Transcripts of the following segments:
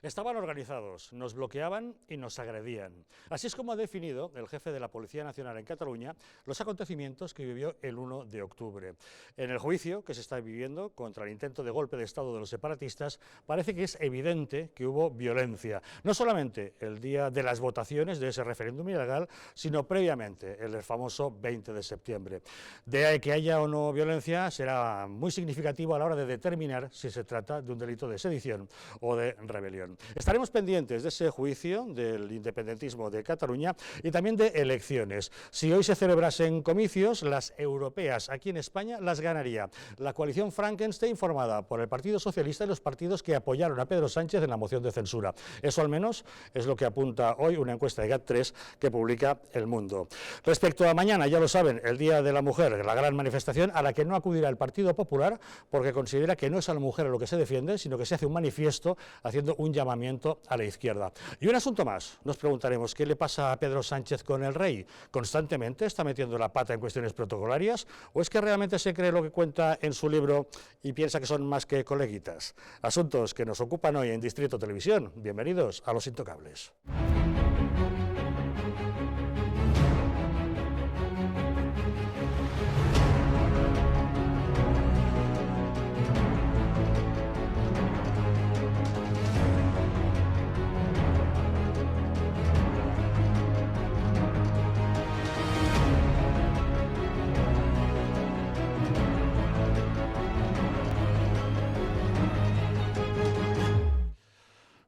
Estaban organizados, nos bloqueaban y nos agredían. Así es como ha definido el jefe de la Policía Nacional en Cataluña los acontecimientos que vivió el 1 de octubre. En el juicio que se está viviendo contra el intento de golpe de Estado de los separatistas, parece que es evidente que hubo violencia. No solamente el día de las votaciones de ese referéndum ilegal, sino previamente, el famoso 20 de septiembre. De que haya o no violencia será muy significativo a la hora de determinar si se trata de un delito de sedición o de rebelión. Estaremos pendientes de ese juicio del independentismo de Cataluña y también de elecciones. Si hoy se celebrasen comicios, las europeas aquí en España las ganaría la coalición Frankenstein formada por el Partido Socialista y los partidos que apoyaron a Pedro Sánchez en la moción de censura. Eso al menos es lo que apunta hoy una encuesta de GAT3 que publica El Mundo. Respecto a mañana, ya lo saben, el Día de la Mujer, la gran manifestación a la que no acudirá el Partido Popular porque considera que no es a la mujer a lo que se defiende, sino que se hace un manifiesto haciendo un llamamiento a la izquierda. Y un asunto más, nos preguntaremos, ¿qué le pasa a Pedro Sánchez con el rey? ¿Constantemente está metiendo la pata en cuestiones protocolarias o es que realmente se cree lo que cuenta en su libro y piensa que son más que coleguitas? Asuntos que nos ocupan hoy en Distrito Televisión. Bienvenidos a Los Intocables.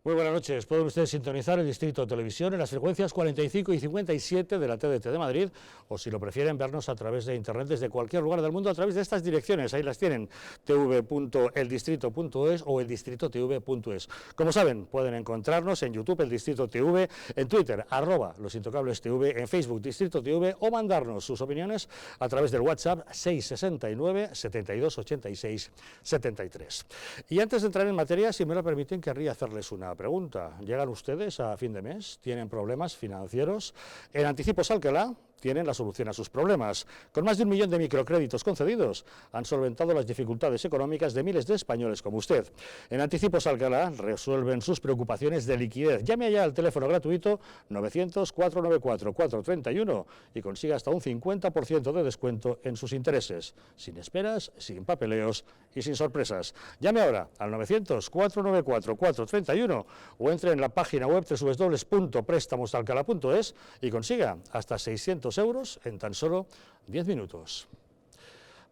Muy buenas noches. Pueden ustedes sintonizar el Distrito Televisión en las frecuencias 45 y 57 de la TDT de Madrid o, si lo prefieren, vernos a través de Internet desde cualquier lugar del mundo a través de estas direcciones. Ahí las tienen, tv.eldistrito.es o eldistritotv.es. Como saben, pueden encontrarnos en YouTube, El Distrito TV, en Twitter, @LosIntocablesTV, en Facebook, Distrito TV, o mandarnos sus opiniones a través del WhatsApp 669 72 86 73. Y antes de entrar en materia, si me lo permiten, querría hacerles una pregunta. ¿Llegan ustedes a fin de mes? ¿Tienen problemas financieros? En Anticipos Alcalá tienen la solución a sus problemas. Con más de 1 millón de microcréditos concedidos, han solventado las dificultades económicas de miles de españoles como usted. En Anticipos Alcalá resuelven sus preocupaciones de liquidez. Llame allá al teléfono gratuito 900-494-431 y consiga hasta un 50% de descuento en sus intereses. Sin esperas, sin papeleos y sin sorpresas. Llame ahora al 900-494-431 o entre en la página web www.préstamosalcalá.es y consiga hasta 600 euros en tan solo 10 minutos.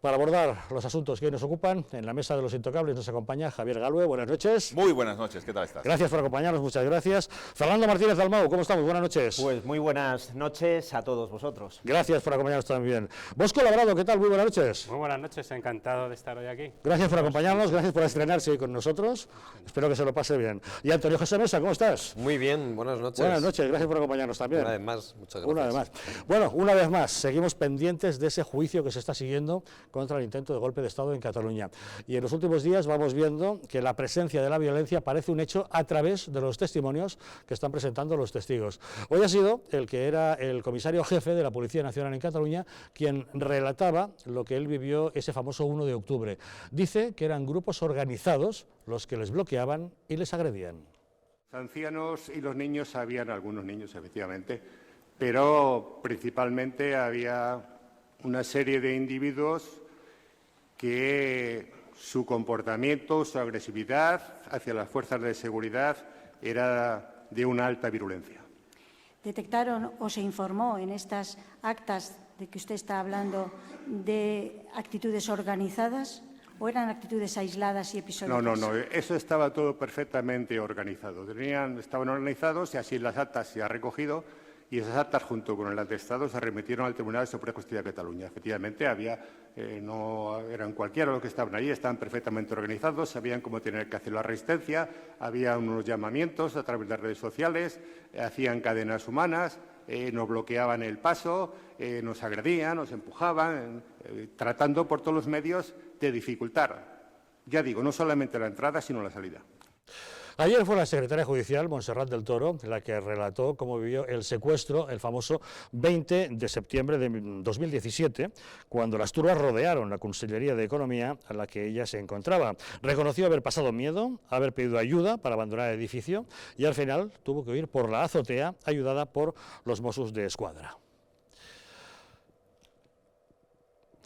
Para abordar los asuntos que hoy nos ocupan, en la mesa de Los Intocables nos acompaña Javier Galue. Buenas noches. Muy buenas noches, ¿qué tal estás? Gracias por acompañarnos, muchas gracias. Fernando Martínez Dalmau, ¿cómo estamos? Buenas noches. Pues muy buenas noches a todos vosotros. Gracias por acompañarnos también. Bosco Labrado, ¿qué tal? Muy buenas noches. Muy buenas noches, encantado de estar hoy aquí. Gracias por acompañarnos, gracias por estrenarse hoy con nosotros. Espero que se lo pase bien. Y Antonio José Mesa, ¿cómo estás? Muy bien, buenas noches. Buenas noches, gracias por acompañarnos también. Una vez más, muchas gracias. Una vez más. Bueno, una vez más, seguimos pendientes de ese juicio que se está siguiendo contra el intento de golpe de Estado en Cataluña. Y en los últimos días vamos viendo que la presencia de la violencia parece un hecho a través de los testimonios que están presentando los testigos. Hoy ha sido el que era el comisario jefe de la Policía Nacional en Cataluña quien relataba lo que él vivió ese famoso 1 de octubre. Dice que eran grupos organizados los que les bloqueaban y les agredían. Los ancianos y los niños, habían algunos niños efectivamente, pero principalmente había una serie de individuos que su comportamiento, su agresividad hacia las fuerzas de seguridad era de una alta virulencia. ¿Detectaron o se informó en estas actas de que usted está hablando de actitudes organizadas o eran actitudes aisladas y episódicas? No, eso estaba todo perfectamente organizado. Estaban organizados y así las actas se han recogido. Y esas actas, junto con el atestado, se remitieron al Tribunal de Suprema Justicia de Cataluña. Efectivamente, no eran cualquiera los que estaban allí, estaban perfectamente organizados, sabían cómo tener que hacer la resistencia, había unos llamamientos a través de redes sociales, hacían cadenas humanas, nos bloqueaban el paso, nos agredían, nos empujaban, tratando por todos los medios de dificultar, ya digo, no solamente la entrada, sino la salida. Ayer fue la secretaria judicial, Montserrat del Toro, la que relató cómo vivió el secuestro, el famoso 20 de septiembre de 2017, cuando las turbas rodearon la Consellería de Economía a la que ella se encontraba. Reconoció haber pasado miedo, haber pedido ayuda para abandonar el edificio y al final tuvo que huir por la azotea, ayudada por los Mossos de Escuadra.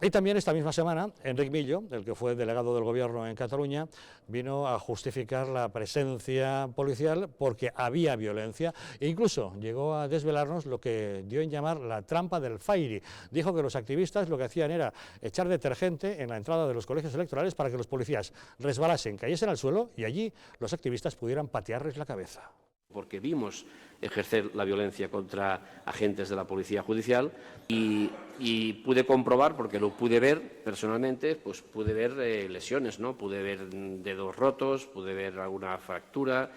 Y también esta misma semana, Enric Millo, el que fue delegado del Gobierno en Cataluña, vino a justificar la presencia policial porque había violencia e incluso llegó a desvelarnos lo que dio en llamar la trampa del Fairy. Dijo que los activistas lo que hacían era echar detergente en la entrada de los colegios electorales para que los policías resbalasen, cayesen al suelo y allí los activistas pudieran patearles la cabeza. Porque vimos ejercer la violencia contra agentes de la Policía Judicial y pude comprobar, porque lo pude ver personalmente, pues pude ver lesiones, ¿no? Pude ver dedos rotos, pude ver alguna fractura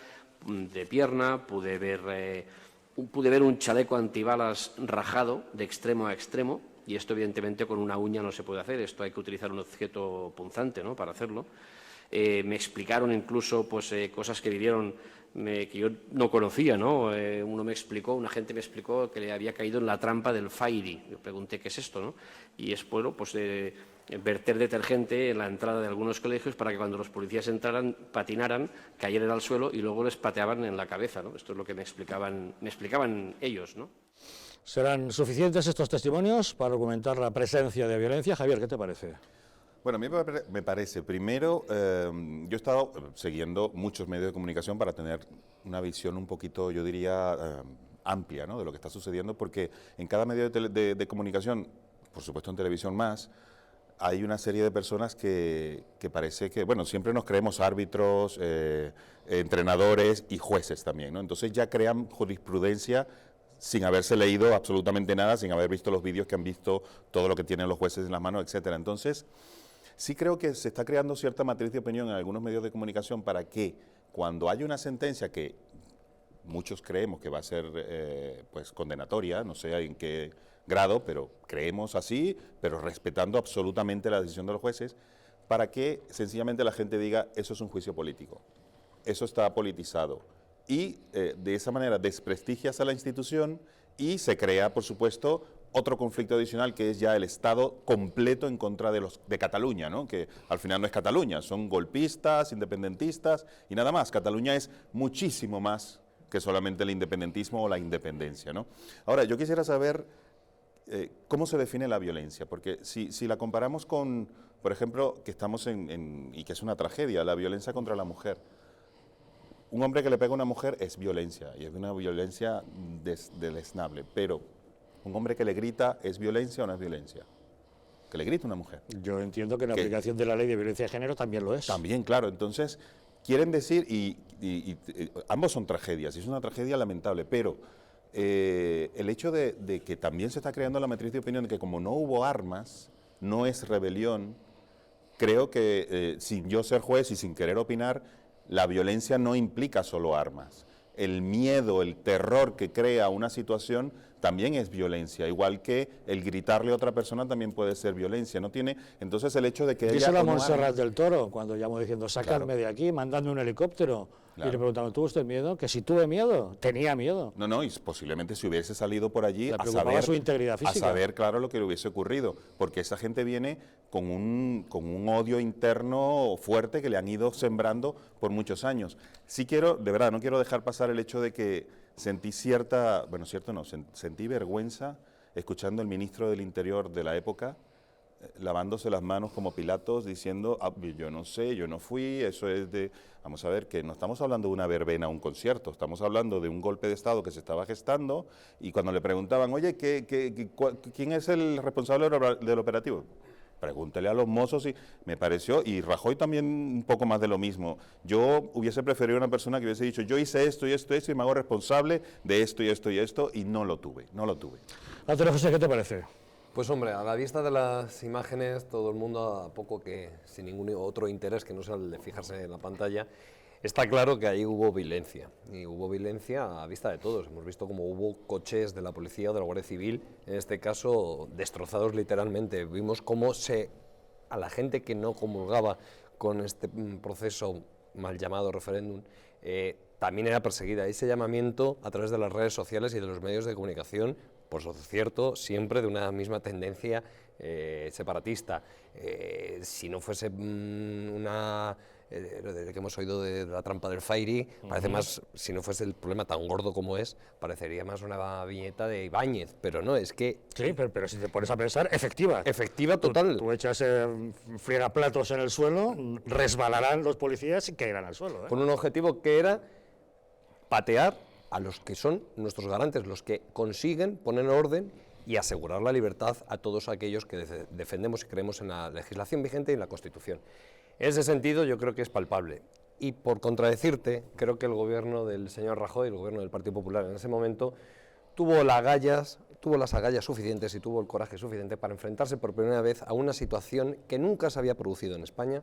de pierna, pude ver un chaleco antibalas rajado de extremo a extremo, y esto evidentemente con una uña no se puede hacer, esto hay que utilizar un objeto punzante, ¿no?, para hacerlo. Me explicaron incluso pues, cosas que vivieron que yo no conocía, ¿no? Un agente me explicó que le había caído en la trampa del Fairy. Yo pregunté qué es esto, ¿no? Y es, bueno, pues verter detergente en la entrada de algunos colegios para que cuando los policías entraran, patinaran, cayeran al suelo y luego les pateaban en la cabeza, ¿no? Esto es lo que me explicaban ellos, ¿no? ¿Serán suficientes estos testimonios para argumentar la presencia de violencia? Javier, ¿qué te parece? Bueno, a mí me parece, primero, yo he estado siguiendo muchos medios de comunicación para tener una visión un poquito, yo diría, amplia, ¿no?, de lo que está sucediendo, porque en cada medio de comunicación, por supuesto en televisión más, hay una serie de personas que parece que, bueno, siempre nos creemos árbitros, entrenadores y jueces también, ¿no? Entonces ya crean jurisprudencia sin haberse leído absolutamente nada, sin haber visto los vídeos que han visto, todo lo que tienen los jueces en las manos, etcétera. Entonces, sí creo que se está creando cierta matriz de opinión en algunos medios de comunicación para que cuando haya una sentencia que muchos creemos que va a ser pues condenatoria, no sé en qué grado, pero creemos así, pero respetando absolutamente la decisión de los jueces, para que sencillamente la gente diga eso es un juicio político, eso está politizado y de esa manera desprestigias a la institución y se crea, por supuesto, otro conflicto adicional que es ya el Estado completo en contra de Cataluña, ¿no?, que al final no es Cataluña, son golpistas, independentistas y nada más. Cataluña es muchísimo más que solamente el independentismo o la independencia, ¿no? Ahora, yo quisiera saber cómo se define la violencia, porque si la comparamos con, por ejemplo, que estamos y que es una tragedia, la violencia contra la mujer. Un hombre que le pega a una mujer es violencia, y es una violencia deleznable, pero ¿un hombre que le grita es violencia o no es violencia? Que le grita una mujer. Yo entiendo que en la aplicación de la ley de violencia de género también lo es. También, claro. Entonces, quieren decir, y ambos son tragedias, y es una tragedia lamentable, pero el hecho de que también se está creando la matriz de opinión de que como no hubo armas, no es rebelión, creo que sin yo ser juez y sin querer opinar, la violencia no implica solo armas. El miedo, el terror que crea una situación también es violencia, igual que el gritarle a otra persona también puede ser violencia. No tiene, entonces el hecho de que díselo a Montserrat del Toro cuando llamó diciendo sacarme Claro. de aquí, mandando un helicóptero. Claro. Y le preguntaban, ¿tuvo usted miedo? Que si tuve miedo, tenía miedo. No, y posiblemente si hubiese salido por allí Le a preocupaba saber, su integridad física. a saber, claro, lo que le hubiese ocurrido, porque esa gente viene con un odio interno fuerte que le han ido sembrando por muchos años. Sí quiero, de verdad, no quiero dejar pasar el hecho de que sentí sentí vergüenza escuchando al ministro del Interior de la época, lavándose las manos como Pilatos, diciendo, yo no sé, yo no fui, eso es de... Vamos a ver, que no estamos hablando de una verbena o un concierto, estamos hablando de un golpe de Estado que se estaba gestando, y cuando le preguntaban, oye, ¿quién es el responsable del operativo? Pregúntele a los mozos, y me pareció, y Rajoy también un poco más de lo mismo. Yo hubiese preferido una persona que hubiese dicho, yo hice esto y esto y me hago responsable de esto y esto y esto, y no lo tuve. Antonio José, ¿qué te parece? Pues hombre, a la vista de las imágenes, todo el mundo, a poco que sin ningún otro interés que no sea el de fijarse en la pantalla, está claro que ahí hubo violencia, y hubo violencia a vista de todos. Hemos visto cómo hubo coches de la policía o de la Guardia Civil, en este caso destrozados literalmente. Vimos cómo a la gente que no comulgaba con este proceso mal llamado referéndum, también era perseguida. Ese llamamiento a través de las redes sociales y de los medios de comunicación, por lo cierto, siempre de una misma tendencia separatista. Si no fuese una... que hemos oído de la trampa del Fairy, parece más, si no fuese el problema tan gordo como es, parecería más una viñeta de Ibáñez, pero no, es que... Sí, pero si te pones a pensar, efectiva. Efectiva total. Tú echas friegaplatos en el suelo, resbalarán los policías y caerán al suelo. Con un objetivo que era patear a los que son nuestros garantes, los que consiguen poner orden y asegurar la libertad a todos aquellos que defendemos y creemos en la legislación vigente y en la Constitución. En ese sentido yo creo que es palpable. Y por contradecirte, creo que el gobierno del señor Rajoy, el gobierno del Partido Popular en ese momento, tuvo las agallas suficientes y tuvo el coraje suficiente para enfrentarse por primera vez a una situación que nunca se había producido en España,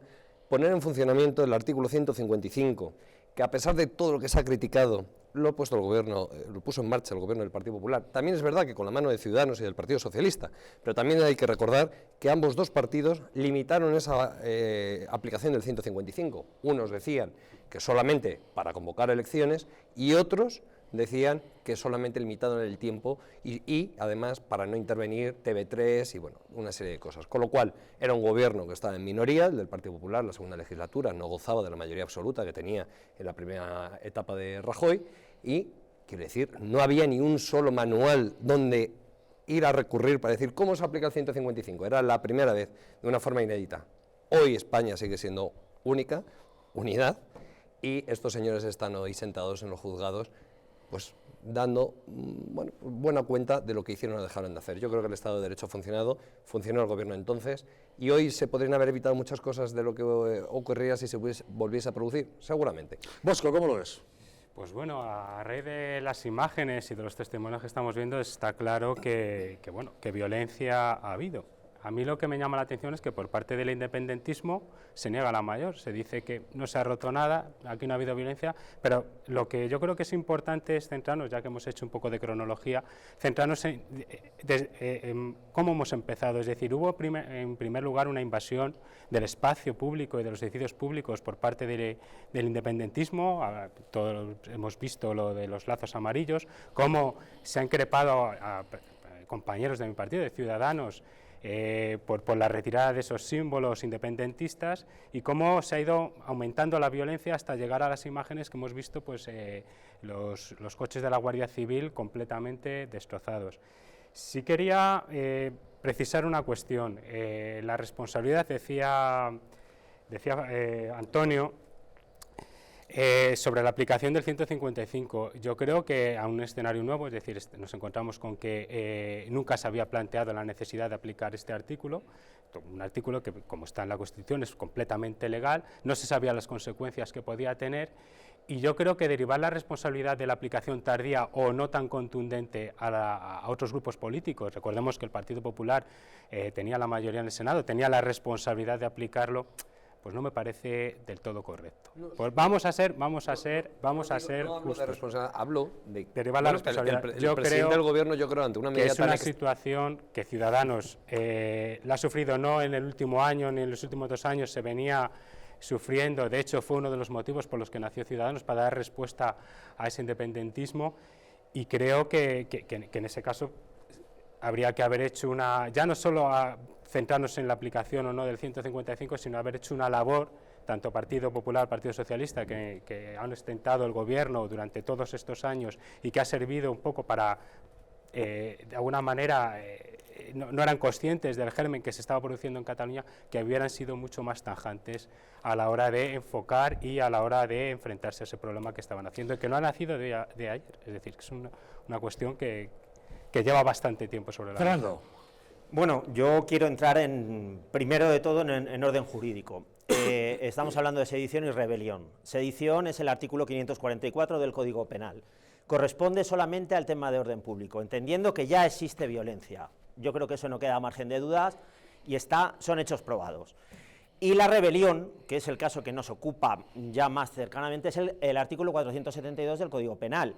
poner en funcionamiento el artículo 155, que a pesar de todo lo que se ha criticado, lo puso en marcha el gobierno del Partido Popular. También es verdad que con la mano de Ciudadanos y del Partido Socialista, pero también hay que recordar que ambos dos partidos limitaron esa aplicación del 155. Unos decían que solamente para convocar elecciones y otros decían que solamente limitado en el tiempo y además para no intervenir TV3 y bueno, una serie de cosas. Con lo cual era un gobierno que estaba en minoría, el del Partido Popular, la segunda legislatura, no gozaba de la mayoría absoluta que tenía en la primera etapa de Rajoy y, quiero decir, no había ni un solo manual donde ir a recurrir para decir cómo se aplica el 155. Era la primera vez, de una forma inédita. Hoy España sigue siendo única, unidad, y estos señores están hoy sentados en los juzgados pues dando buena cuenta de lo que hicieron o dejaron de hacer. Yo creo que el Estado de Derecho ha funcionado, funcionó el gobierno entonces, y hoy se podrían haber evitado muchas cosas de lo que ocurría si se volviese a producir, seguramente. Bosco, ¿cómo lo ves? Pues bueno, a raíz de las imágenes y de los testimonios que estamos viendo, está claro que violencia ha habido. A mí lo que me llama la atención es que por parte del independentismo se niega la mayor, se dice que no se ha roto nada, aquí no ha habido violencia, pero lo que yo creo que es importante es centrarnos, ya que hemos hecho un poco de cronología, centrarnos en cómo hemos empezado, es decir, hubo en primer lugar una invasión del espacio público y de los edificios públicos por parte del independentismo, todos hemos visto lo de los lazos amarillos, cómo se ha increpado a compañeros de mi partido, de Ciudadanos, por la retirada de esos símbolos independentistas y cómo se ha ido aumentando la violencia hasta llegar a las imágenes que hemos visto, pues los coches de la Guardia Civil completamente destrozados. Sí quería precisar una cuestión, la responsabilidad, decía Antonio, sobre la aplicación del 155, yo creo que a un escenario nuevo, es decir, nos encontramos con que nunca se había planteado la necesidad de aplicar este artículo, un artículo que, como está en la Constitución, es completamente legal, no se sabían las consecuencias que podía tener, y yo creo que derivar la responsabilidad de la aplicación tardía o no tan contundente a otros grupos políticos, recordemos que el Partido Popular tenía la mayoría en el Senado, tenía la responsabilidad de aplicarlo, pues no me parece del todo correcto. Pues vamos a ser justos. Hablo de derivar la responsabilidad. El presidente del gobierno, yo creo, ante una medida que es una situación que Ciudadanos la ha sufrido no en el último año ni en los últimos 2 años, se venía sufriendo, de hecho fue uno de los motivos por los que nació Ciudadanos, para dar respuesta a ese independentismo, y creo que en ese caso habría que haber hecho ya no solo centrarnos en la aplicación o no del 155, sino haber hecho una labor, tanto Partido Popular, Partido Socialista, que han ostentado el gobierno durante todos estos años y que ha servido un poco para, de alguna manera, no eran conscientes del germen que se estaba produciendo en Cataluña, que hubieran sido mucho más tajantes a la hora de enfocar y a la hora de enfrentarse a ese problema que estaban haciendo, y que no ha nacido de ayer, es decir, que es una cuestión que lleva bastante tiempo sobre la mesa. Fernando. Bueno, yo quiero entrar primero de todo en orden jurídico. Estamos hablando de sedición y rebelión. Sedición es el artículo 544 del Código Penal. Corresponde solamente al tema de orden público, entendiendo que ya existe violencia. Yo creo que eso no queda margen de dudas y son hechos probados. Y la rebelión, que es el caso que nos ocupa ya más cercanamente, es el artículo 472 del Código Penal.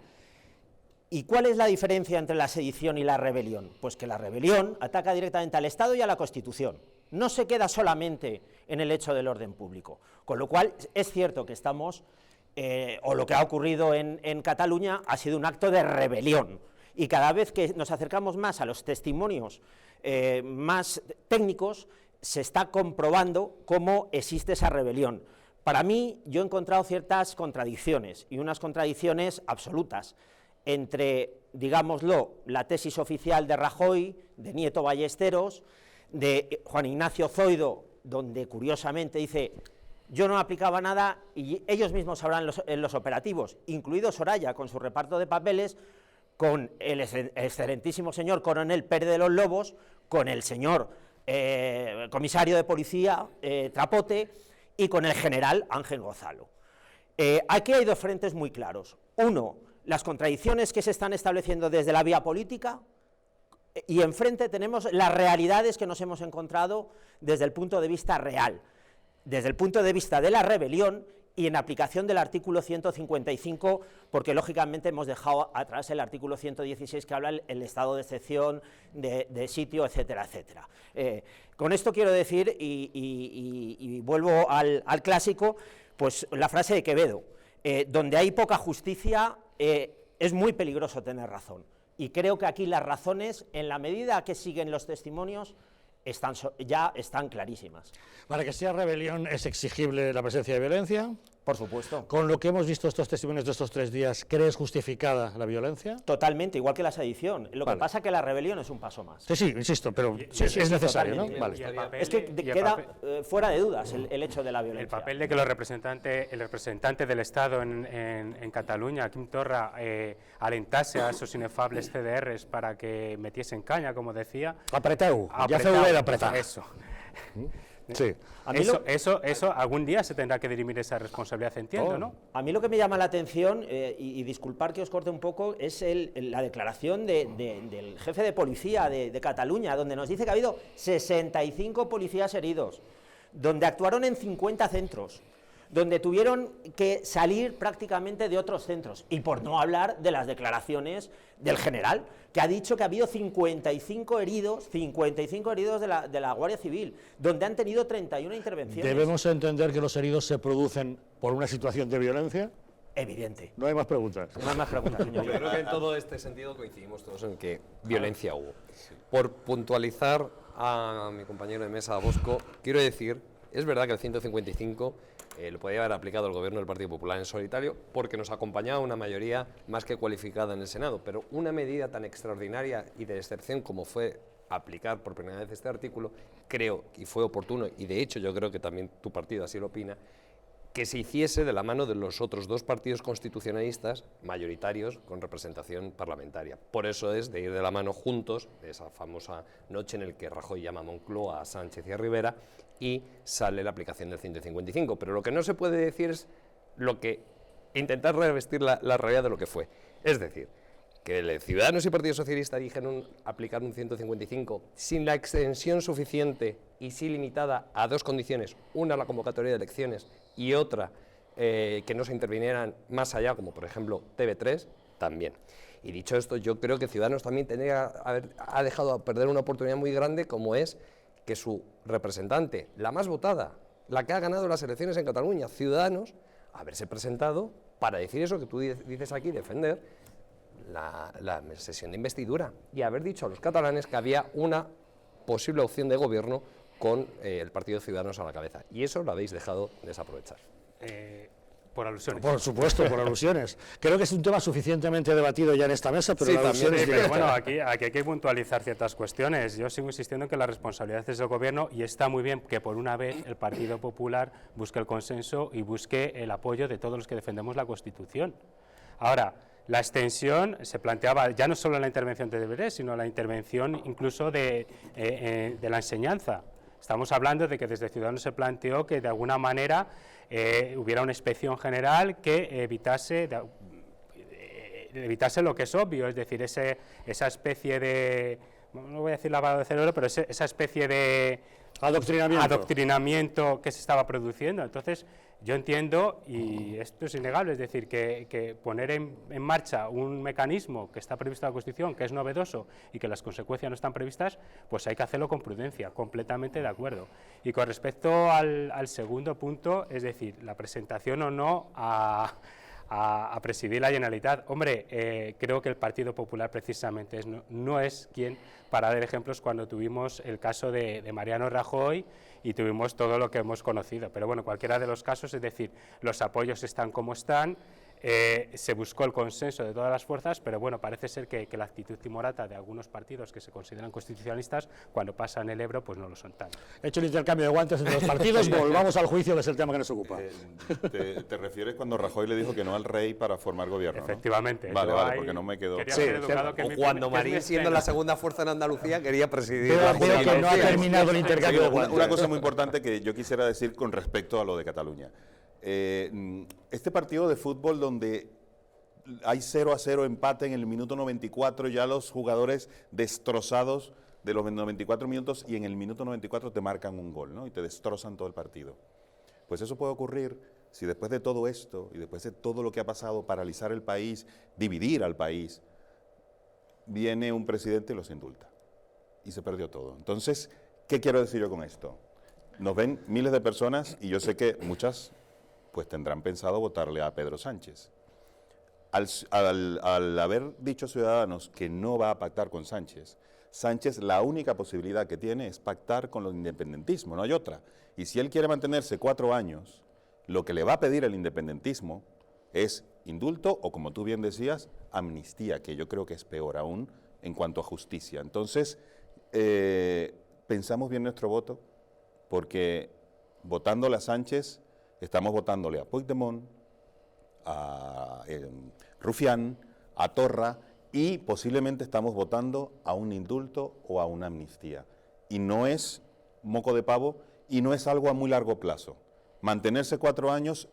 ¿Y cuál es la diferencia entre la sedición y la rebelión? Pues que la rebelión ataca directamente al Estado y a la Constitución. No se queda solamente en el hecho del orden público. Con lo cual, es cierto que estamos, o lo que ha ocurrido en Cataluña ha sido un acto de rebelión, y cada vez que nos acercamos más a los testimonios más técnicos, se está comprobando cómo existe esa rebelión. Para mí, yo he encontrado ciertas contradicciones, y unas contradicciones absolutas, entre, digámoslo, la tesis oficial de Rajoy, de Nieto Ballesteros, de Juan Ignacio Zoido, donde curiosamente dice: yo no aplicaba nada, y ellos mismos sabrán en los operativos, incluido Soraya, con su reparto de papeles, con el excelentísimo señor coronel Pérez de los Lobos, con el señor comisario de policía Trapote, y con el general Ángel Gozalo. Aquí hay dos frentes muy claros. Uno, las contradicciones que se están estableciendo desde la vía política, y enfrente tenemos las realidades que nos hemos encontrado desde el punto de vista real, desde el punto de vista de la rebelión y en aplicación del artículo 155, porque lógicamente hemos dejado atrás el artículo 116 que habla el estado de excepción, de sitio, etcétera, etcétera. Con esto quiero decir, y vuelvo al clásico, pues la frase de Quevedo: donde hay poca justicia es muy peligroso tener razón. Y creo que aquí las razones, en la medida que siguen los testimonios, ya están clarísimas. Para que sea rebelión, ¿es exigible la presencia de violencia? Por supuesto. Con lo que hemos visto estos testimonios de estos 3 días, ¿crees justificada la violencia? Totalmente, igual que la sedición. Lo Vale. que pasa es que la rebelión es un paso más. Sí, insisto, pero es necesario, ¿no? totalmente. Vale. Es que queda fuera de dudas el hecho de la violencia. El papel de que el representante del Estado en Cataluña, Quim Torra, alentase a esos inefables CDRs para que metiesen caña, como decía. Apreteu, ya fue de apretar. Eso. Sí. Eso algún día se tendrá que dirimir esa responsabilidad, entiendo, ¿no? A mí lo que me llama la atención, y disculpar que os corte un poco, es la declaración del jefe de policía de Cataluña, donde nos dice que ha habido 65 policías heridos, donde actuaron en 50 centros, donde tuvieron que salir prácticamente de otros centros, y por no hablar de las declaraciones del general, que ha dicho que ha habido 55 heridos de la Guardia Civil, donde han tenido 31 intervenciones. ¿Debemos entender que los heridos se producen por una situación de violencia? Evidente. No hay más preguntas. No hay más preguntas, señor. Yo creo que en todo este sentido coincidimos todos en que violencia hubo. Por puntualizar a mi compañero de mesa, a Bosco, quiero decir, es verdad que el 155 lo podía haber aplicado el gobierno del Partido Popular en solitario, porque nos acompañaba una mayoría más que cualificada en el Senado, pero una medida tan extraordinaria y de excepción como fue aplicar por primera vez este artículo, creo, y fue oportuno, y de hecho yo creo que también tu partido así lo opina, que se hiciese de la mano de los otros 2 partidos constitucionalistas mayoritarios con representación parlamentaria. Por eso es de ir de la mano juntos, de esa famosa noche en la que Rajoy llama a Moncloa, a Sánchez y a Rivera, y sale la aplicación del 155. Pero lo que no se puede decir es lo que intentar revestir la realidad de lo que fue. Es decir, que Ciudadanos y Partido Socialista dijeron aplicar un 155 sin la extensión suficiente y sí limitada a 2 condiciones, una la convocatoria de elecciones y otra que no se intervinieran más allá, como por ejemplo TV3, también. Y dicho esto, yo creo que Ciudadanos también ha dejado a perder una oportunidad muy grande, como es que su representante, la más votada, la que ha ganado las elecciones en Cataluña, Ciudadanos, haberse presentado para decir eso que tú dices aquí, defender la sesión de investidura y haber dicho a los catalanes que había una posible opción de gobierno con el Partido Ciudadanos a la cabeza. Y eso lo habéis dejado desaprovechar. Por alusiones. Por supuesto, por alusiones. Creo que es un tema suficientemente debatido ya en esta mesa, pero Sí, la alusión también, es Pero directa. bueno, aquí hay que puntualizar ciertas cuestiones. Yo sigo insistiendo en que la responsabilidad es del Gobierno y está muy bien que por una vez el Partido Popular busque el consenso y busque el apoyo de todos los que defendemos la Constitución. Ahora, la extensión se planteaba ya no solo en la intervención de deberes, sino en la intervención incluso de la enseñanza. Estamos hablando de que desde Ciudadanos se planteó que de alguna manera hubiera una inspección general que evitase lo que es obvio, es decir, esa especie de, no voy a decir lavado de cerebro, pero esa especie de Adoctrinamiento. adoctrinamiento que se estaba produciendo. Entonces, yo entiendo, y esto es innegable, es decir, que poner en marcha un mecanismo que está previsto en la Constitución, que es novedoso y que las consecuencias no están previstas, pues hay que hacerlo con prudencia, completamente de acuerdo. Y con respecto al segundo punto, es decir, la presentación o no a presidir la Generalitat. Hombre, creo que el Partido Popular precisamente no es quien para dar ejemplos cuando tuvimos el caso de Mariano Rajoy y tuvimos todo lo que hemos conocido. Pero bueno, cualquiera de los casos, es decir, los apoyos están como están, se buscó el consenso de todas las fuerzas, pero bueno, parece ser que la actitud timorata de algunos partidos que se consideran constitucionalistas, cuando pasan el Ebro, pues no lo son tanto. Hecho el intercambio de guantes entre los partidos, volvamos al juicio, que es el tema que nos ocupa. ¿Te refieres cuando Rajoy le dijo que no al rey para formar gobierno? Efectivamente. ¿No? Vale, porque no me quedó. O cuando Marín, siendo la segunda fuerza en Andalucía, quería presidir. Pero que no ha terminado el intercambio de guantes. Una cosa muy importante que yo quisiera decir con respecto a lo de Cataluña. Este partido de fútbol donde hay 0-0 empate en el minuto 94, ya los jugadores destrozados de los 94 minutos y en el minuto 94 te marcan un gol, ¿no? Y te destrozan todo el partido. Pues eso puede ocurrir si después de todo esto y después de todo lo que ha pasado, paralizar el país, dividir al país, viene un presidente y los indulta. Y se perdió todo. Entonces, ¿qué quiero decir yo con esto? Nos ven miles de personas y yo sé que muchas pues tendrán pensado votarle a Pedro Sánchez. Al haber dicho Ciudadanos que no va a pactar con Sánchez, Sánchez la única posibilidad que tiene es pactar con el independentismo, no hay otra. Y si él quiere mantenerse 4 años, lo que le va a pedir el independentismo es indulto o, como tú bien decías, amnistía, que yo creo que es peor aún en cuanto a justicia. Entonces, pensamos bien nuestro voto, porque votándole a Sánchez, estamos votándole a Puigdemont, a Rufián, a Torra, y posiblemente estamos votando a un indulto o a una amnistía. Y no es moco de pavo y no es algo a muy largo plazo. Mantenerse 4 años,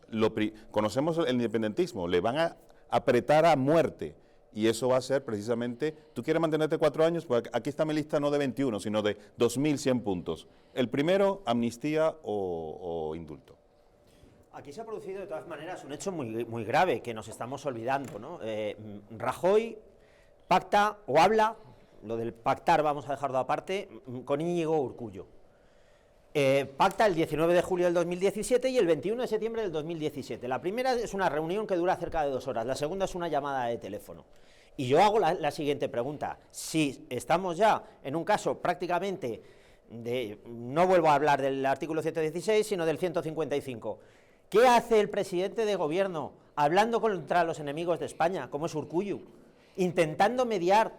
conocemos el independentismo, le van a apretar a muerte. Y eso va a ser precisamente, tú quieres mantenerte 4 años, pues aquí está mi lista no de 21, sino de 2.100 puntos. El primero, amnistía o indulto. Aquí se ha producido de todas maneras un hecho muy grave que nos estamos olvidando, ¿no? Rajoy pacta o habla, lo del pactar vamos a dejarlo aparte, con Íñigo Urkullu. Pacta el 19 de julio del 2017 y el 21 de septiembre del 2017. La primera es una reunión que dura cerca de 2 horas, la segunda es una llamada de teléfono. Y yo hago la siguiente pregunta: si estamos ya en un caso prácticamente no vuelvo a hablar del artículo 116, sino del 155, ¿qué hace el presidente de gobierno hablando contra los enemigos de España, como es Urkullu, intentando mediar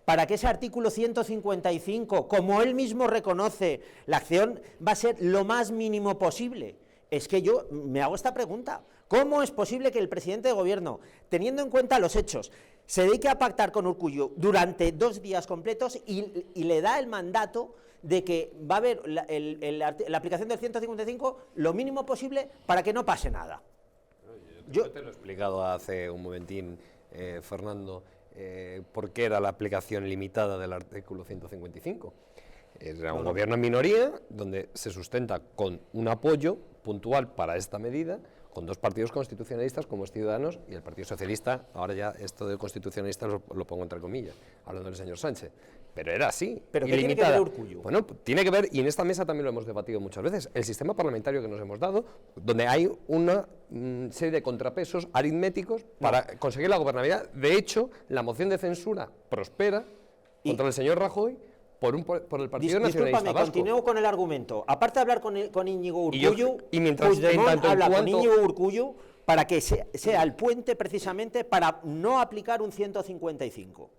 para que ese artículo 155, como él mismo reconoce, la acción va a ser lo más mínimo posible? Es que yo me hago esta pregunta: ¿cómo es posible que el presidente de gobierno, teniendo en cuenta los hechos, se dedique a pactar con Urkullu durante 2 días completos y le da el mandato de que va a haber la aplicación del 155 lo mínimo posible para que no pase nada? Yo te lo he explicado hace un momentín, Fernando, por qué era la aplicación limitada del artículo 155. Era un gobierno en minoría, donde se sustenta con un apoyo puntual para esta medida, con 2 partidos constitucionalistas como es Ciudadanos y el Partido Socialista. Ahora ya esto de constitucionalistas lo pongo entre comillas, hablando del señor Sánchez. Pero era así. ¿Pero qué tiene que ver Urkullu? Bueno, tiene que ver, y en esta mesa también lo hemos debatido muchas veces, el sistema parlamentario que nos hemos dado, donde hay una serie de contrapesos aritméticos para conseguir la gobernabilidad. De hecho, la moción de censura prospera contra el señor Rajoy por el Partido Nacionalista Vasco. Continúo con el argumento. Aparte de hablar con Íñigo Urkullu, y mientras Puigdemont habla con Íñigo Urkullu para que sea el puente precisamente para no aplicar un 155.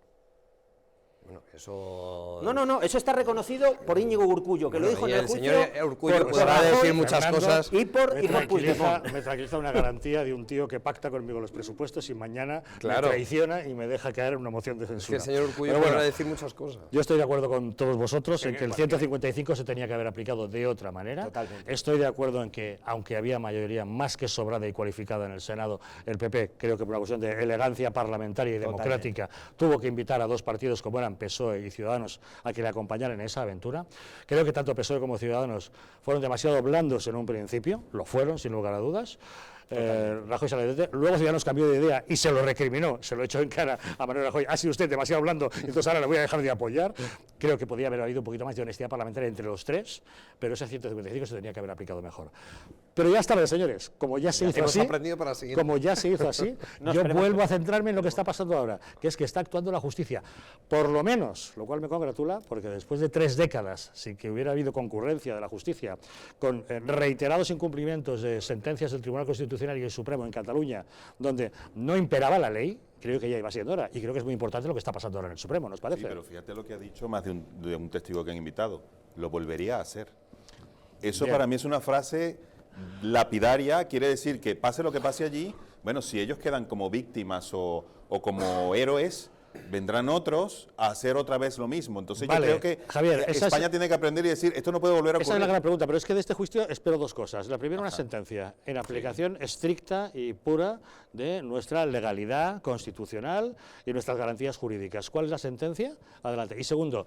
Bueno, eso... No, eso está reconocido por Íñigo Urkullu, que lo dijo en el juicio. El señor Urkullu podrá decir muchas cosas. Y por Puigdemont. Me tranquiliza una garantía de un tío que pacta conmigo los presupuestos y mañana me traiciona y me deja caer en una moción de censura. Es que el señor Urkullu podrá decir muchas cosas. Yo estoy de acuerdo con todos vosotros en que el 155 se tenía que haber aplicado de otra manera. Totalmente. Estoy de acuerdo en que, aunque había mayoría más que sobrada y cualificada en el Senado, el PP, creo que por una cuestión de elegancia parlamentaria y democrática, tuvo que invitar a 2 partidos como eran PSOE y Ciudadanos a que le acompañaran en esa aventura. Creo que tanto PSOE como Ciudadanos fueron demasiado blandos en un principio, lo fueron sin lugar a dudas. Rajoy se lo luego Ciudadanos cambió de idea y se lo recriminó, se lo echó en cara a Manuel Rajoy: ha sido usted demasiado blando, entonces ahora le voy a dejar de apoyar. Creo que podía haber habido un poquito más de honestidad parlamentaria entre los tres, pero ese 155 se tenía que haber aplicado mejor. Pero ya está, señores, como ya se hizo así, yo vuelvo a centrarme en lo que está pasando ahora, que es que está actuando la justicia, por lo menos, lo cual me congratula, porque después de 3 décadas, sin que hubiera habido concurrencia de la justicia, con reiterados incumplimientos de sentencias del Tribunal Constitucional y el Supremo en Cataluña, donde no imperaba la ley, creo que ya iba siendo hora, y creo que es muy importante lo que está pasando ahora en el Supremo, ¿nos parece? Sí, pero fíjate lo que ha dicho más de un testigo que han invitado, lo volvería a hacer. Eso para mí es una frase lapidaria, quiere decir que pase lo que pase allí, bueno, si ellos quedan como víctimas o como héroes, vendrán otros a hacer otra vez lo mismo. Entonces yo creo que Javier, España tiene que aprender y decir, esto no puede volver a ocurrir. Esa es la gran pregunta, pero es que de este juicio espero 2 cosas. La primera, una sentencia en aplicación estricta y pura de nuestra legalidad constitucional y nuestras garantías jurídicas. ¿Cuál es la sentencia? Adelante. Y segundo,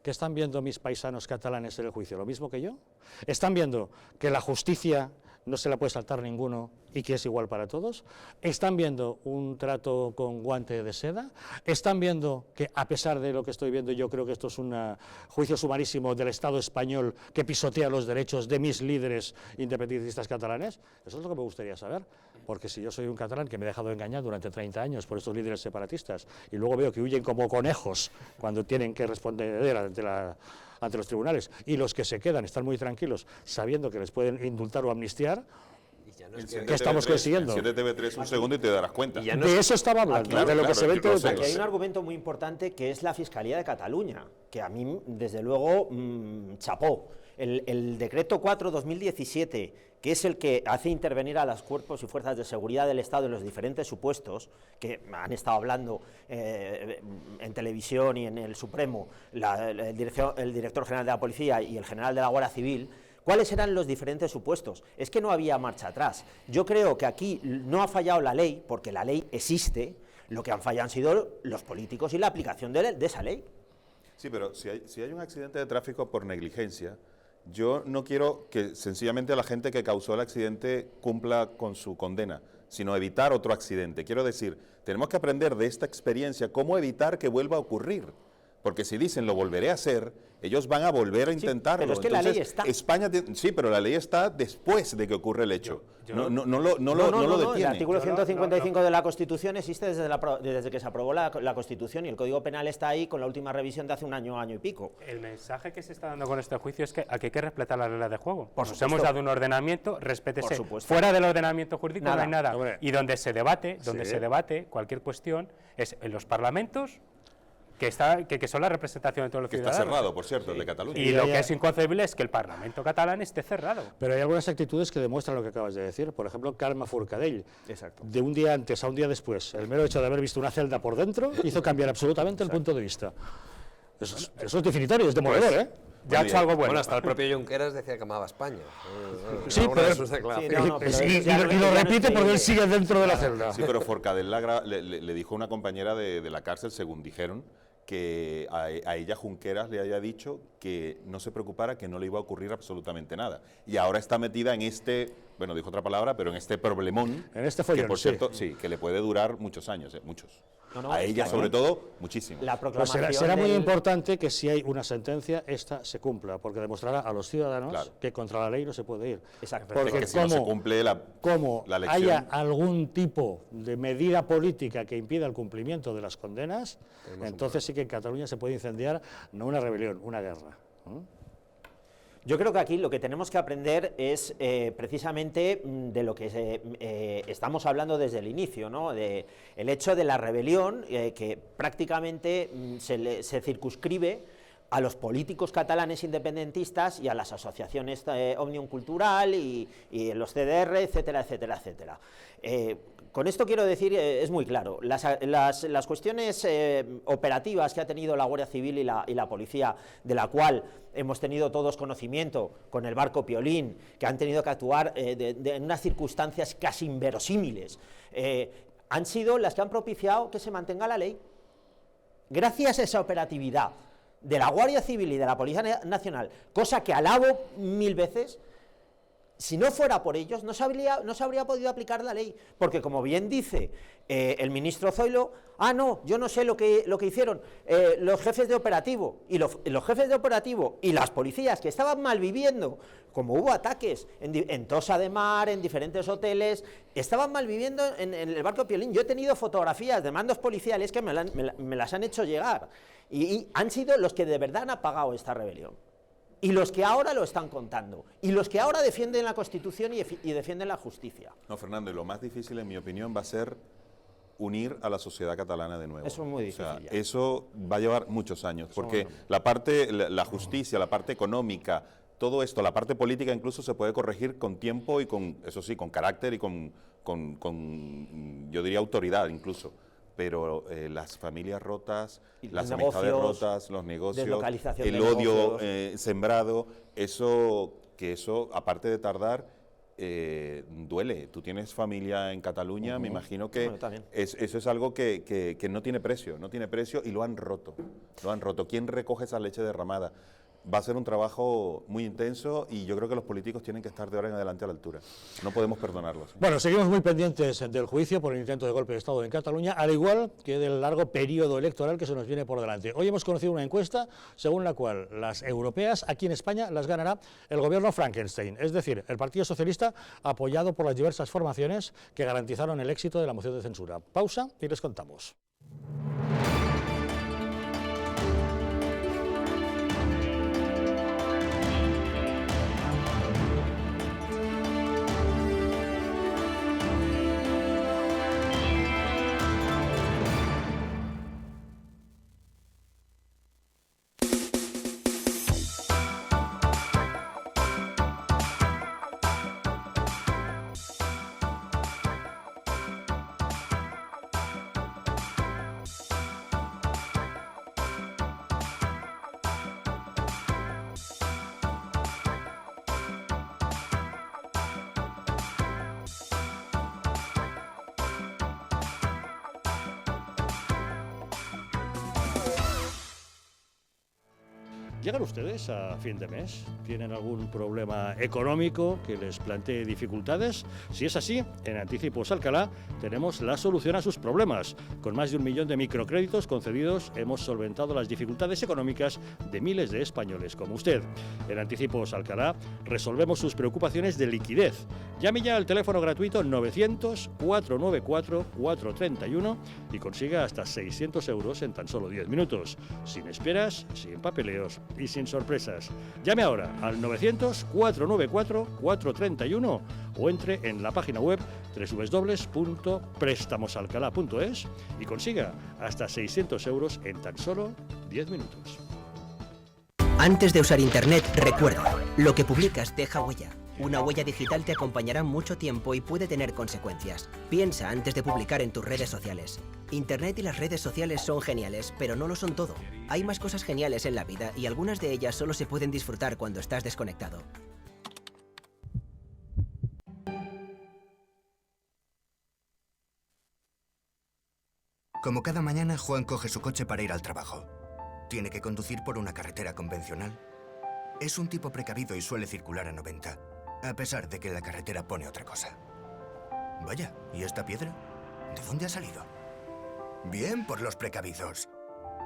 ¿qué están viendo mis paisanos catalanes en el juicio? ¿Lo mismo que yo? ¿Están viendo que la justicia no se la puede saltar ninguno y que es igual para todos? ¿Están viendo un trato con guante de seda? ¿Están viendo que, a pesar de lo que estoy viendo, yo creo que esto es un juicio sumarísimo del Estado español que pisotea los derechos de mis líderes independentistas catalanes? Eso es lo que me gustaría saber, porque si yo soy un catalán que me he dejado engañar durante 30 años por estos líderes separatistas y luego veo que huyen como conejos cuando tienen que responder ante los tribunales, y los que se quedan están muy tranquilos sabiendo que les pueden indultar o amnistiar, ¿qué estamos consiguiendo? En 7TV3 un segundo y te darás cuenta. De eso estaba hablando, de lo que se ve en TV3. Aquí hay un argumento muy importante que es la Fiscalía de Cataluña, que a mí, desde luego, chapó. El decreto 4/2017, que es el que hace intervenir a los cuerpos y fuerzas de seguridad del Estado en los diferentes supuestos, que han estado hablando en televisión y en el Supremo, el director general de la Policía y el general de la Guardia Civil. ¿Cuáles eran los diferentes supuestos? Es que no había marcha atrás. Yo creo que aquí no ha fallado la ley, porque la ley existe, lo que han fallado han sido los políticos y la aplicación de esa ley. Sí, pero si hay un accidente de tráfico por negligencia, yo no quiero que sencillamente la gente que causó el accidente cumpla con su condena, sino evitar otro accidente. Quiero decir, tenemos que aprender de esta experiencia cómo evitar que vuelva a ocurrir. Porque si dicen lo volveré a hacer, ellos van a volver a intentarlo. Pero es que entonces, la ley está. España sí, pero la ley está después de que ocurre el hecho. No lo detiene. El artículo 155 de la Constitución existe desde que se aprobó la Constitución, y el Código Penal está ahí con la última revisión de hace un año y pico. El mensaje que se está dando con este juicio es que aquí hay que respetar las reglas de juego. Nos hemos dado un ordenamiento, respétese. Por supuesto. Fuera del ordenamiento jurídico Nada. no hay nada. Hombre. Y donde se debate cualquier cuestión es en los parlamentos, que son la representación de todos los Que ciudadanos. está cerrado, por cierto, el de Cataluña. Y lo que es inconcebible es que el Parlamento catalán esté cerrado. Pero hay algunas actitudes que demuestran lo que acabas de decir. Por ejemplo, Carme Forcadell. Exacto. De un día antes a un día después, el mero hecho de haber visto una celda por dentro hizo cambiar absolutamente el punto de vista. Eso es definitorio, es demoledor, ¿eh? Ya ha hecho algo bueno. Bueno, hasta el propio Junqueras decía que amaba a España. Sí, Alguna pero- de sus declaraciones. Y lo repite porque él sigue dentro de la celda. Sí, pero Forcadell le dijo a una compañera de la cárcel, según dijeron, que a ella Junqueras le haya dicho que no se preocupara, que no le iba a ocurrir absolutamente nada. Y ahora está metida en este, bueno, dijo otra palabra, pero en este problemón. En este que, follón, por sí. cierto, sí, que le puede durar muchos años, muchos. No, a ella, claro. sobre todo, muchísimo. La Pues proclamación será muy del- importante que si hay una sentencia, esta se cumpla, porque demostrará a los ciudadanos Claro. que contra la ley no se puede ir. Exacto. Porque Es que si no se cumple como la lección. haya algún tipo de medida política que impida el cumplimiento de las condenas, entonces sí que en Cataluña se puede incendiar no una rebelión, una guerra. ¿no? Yo creo que aquí lo que tenemos que aprender es precisamente de lo que estamos hablando desde el inicio, ¿no? El hecho de la rebelión que prácticamente se circunscribe a los políticos catalanes independentistas y a las asociaciones Òmnium Cultural y los CDR, etcétera, etcétera, etcétera. Con esto quiero decir, es muy claro, las cuestiones operativas que ha tenido la Guardia Civil y la Policía, de la cual hemos tenido todos conocimiento con el barco Piolín, que han tenido que actuar en unas circunstancias casi inverosímiles, han sido las que han propiciado que se mantenga la ley. gracias a esa operatividad de la Guardia Civil y de la Policía Nacional, cosa que alabo 1000 veces, si no fuera por ellos, no se habría podido aplicar la ley, porque como bien dice el ministro Zoilo, no, yo no sé lo que hicieron los jefes de operativo, y los jefes de operativo y las policías que estaban malviviendo, como hubo ataques en Tossa de Mar, en diferentes hoteles, estaban malviviendo en el barco Piolín. Yo he tenido fotografías de mandos policiales que me las han hecho llegar, y han sido los que de verdad han apagado esta rebelión. Y los que ahora lo están contando, y los que ahora defienden la Constitución y defienden la justicia. No, Fernando, y lo más difícil, en mi opinión, va a ser unir a la sociedad catalana de nuevo. Eso es muy difícil. O sea, eso va a llevar muchos años, porque la justicia, la parte económica, todo esto, la parte política incluso se puede corregir con tiempo y eso sí, con carácter y con yo diría, autoridad incluso. Pero las familias rotas, las amistades rotas, los negocios, el odio sembrado, eso, aparte de tardar, duele. Tú tienes familia en Cataluña, me imagino que eso es algo que no tiene precio, y lo han roto. ¿Quién recoge esa leche derramada? Va a ser un trabajo muy intenso y yo creo que los políticos tienen que estar de ahora en adelante a la altura. No podemos perdonarlos. Bueno, seguimos muy pendientes del juicio por el intento de golpe de Estado en Cataluña, al igual que del largo periodo electoral que se nos viene por delante. Hoy hemos conocido una encuesta según la cual las europeas aquí en España las ganará el gobierno Frankenstein, es decir, el Partido Socialista apoyado por las diversas formaciones que garantizaron el éxito de la moción de censura. Pausa y les contamos. ¿Llegan ustedes a fin de mes? ¿Tienen algún problema económico que les plantee dificultades? Si es así, en Anticipos Alcalá tenemos la solución a sus problemas. Con más de 1 millón de microcréditos concedidos, hemos solventado las dificultades económicas de miles de españoles como usted. En Anticipos Alcalá resolvemos sus preocupaciones de liquidez. Llame ya al teléfono gratuito 900-494-431 y consiga hasta 600 euros en tan solo 10 minutos. Sin esperas, sin papeleos y sin sorpresas. Llame ahora al 900-494-431 o entre en la página web www.prestamosalcalá.es y consiga hasta 600 euros en tan solo 10 minutos. Antes de usar Internet, recuerda, lo que publicas deja huella. Una huella digital te acompañará mucho tiempo y puede tener consecuencias. Piensa antes de publicar en tus redes sociales. Internet y las redes sociales son geniales, pero no lo son todo. Hay más cosas geniales en la vida y algunas de ellas solo se pueden disfrutar cuando estás desconectado. Como cada mañana, Juan coge su coche para ir al trabajo. Tiene que conducir por una carretera convencional. Es un tipo precavido y suele circular a 90, a pesar de que la carretera pone otra cosa. Vaya, ¿y esta piedra? ¿De dónde ha salido? Bien por los precavidos.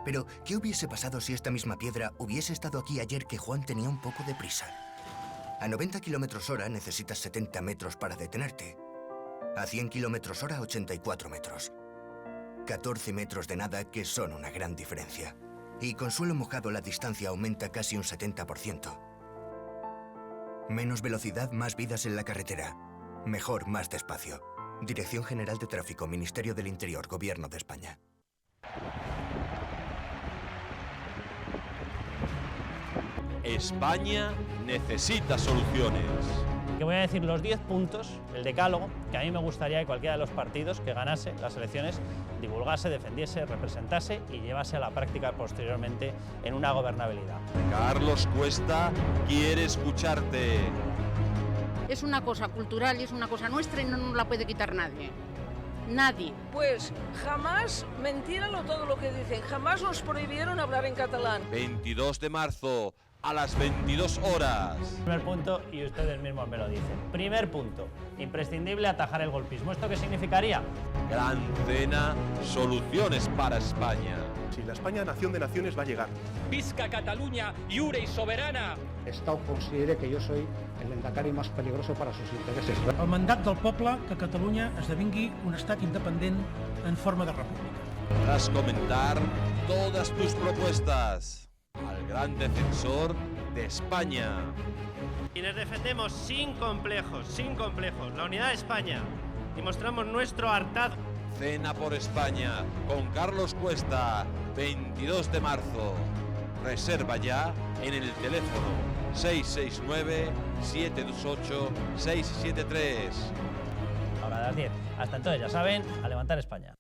Pero, ¿qué hubiese pasado si esta misma piedra hubiese estado aquí ayer que Juan tenía un poco de prisa? A 90 km/h necesitas 70 metros para detenerte. A 100 km/h, 84 metros. 14 metros de nada que son una gran diferencia. Y con suelo mojado la distancia aumenta casi un 70%. Menos velocidad, más vidas en la carretera. Mejor, más despacio. Dirección General de Tráfico, Ministerio del Interior, Gobierno de España. España necesita soluciones. Que voy a decir los 10 puntos, el decálogo, que a mí me gustaría que cualquiera de los partidos que ganase las elecciones divulgase, defendiese, representase y llevase a la práctica posteriormente en una gobernabilidad. Carlos Cuesta quiere escucharte. Es una cosa cultural y es una cosa nuestra y no nos la puede quitar nadie. Nadie. Pues jamás mentira todo lo que dicen, jamás nos prohibieron hablar en catalán. 22 de marzo, a las 22 horas. Primer punto, y ustedes mismos me lo dicen. Primer punto, imprescindible atajar el golpismo. ¿Esto qué significaría? Gran Cena, soluciones para España. Si la España nación de naciones va a llegar. Visca Cataluña, lliure y soberana. Estado considere que yo soy el lehendakari más peligroso para sus intereses. El mandat del poble que Catalunya esdevingui un estat independent en forma de república. Podrás comentar todas tus propuestas al gran defensor de España. Quienes defendemos sin complejos, la unidad de España y mostramos nuestro hartazgo. Cena por España con Carlos Cuesta, 22 de marzo. Reserva ya en el teléfono 669-728-673. Ahora a las 10. Hasta entonces, ya saben, a levantar España.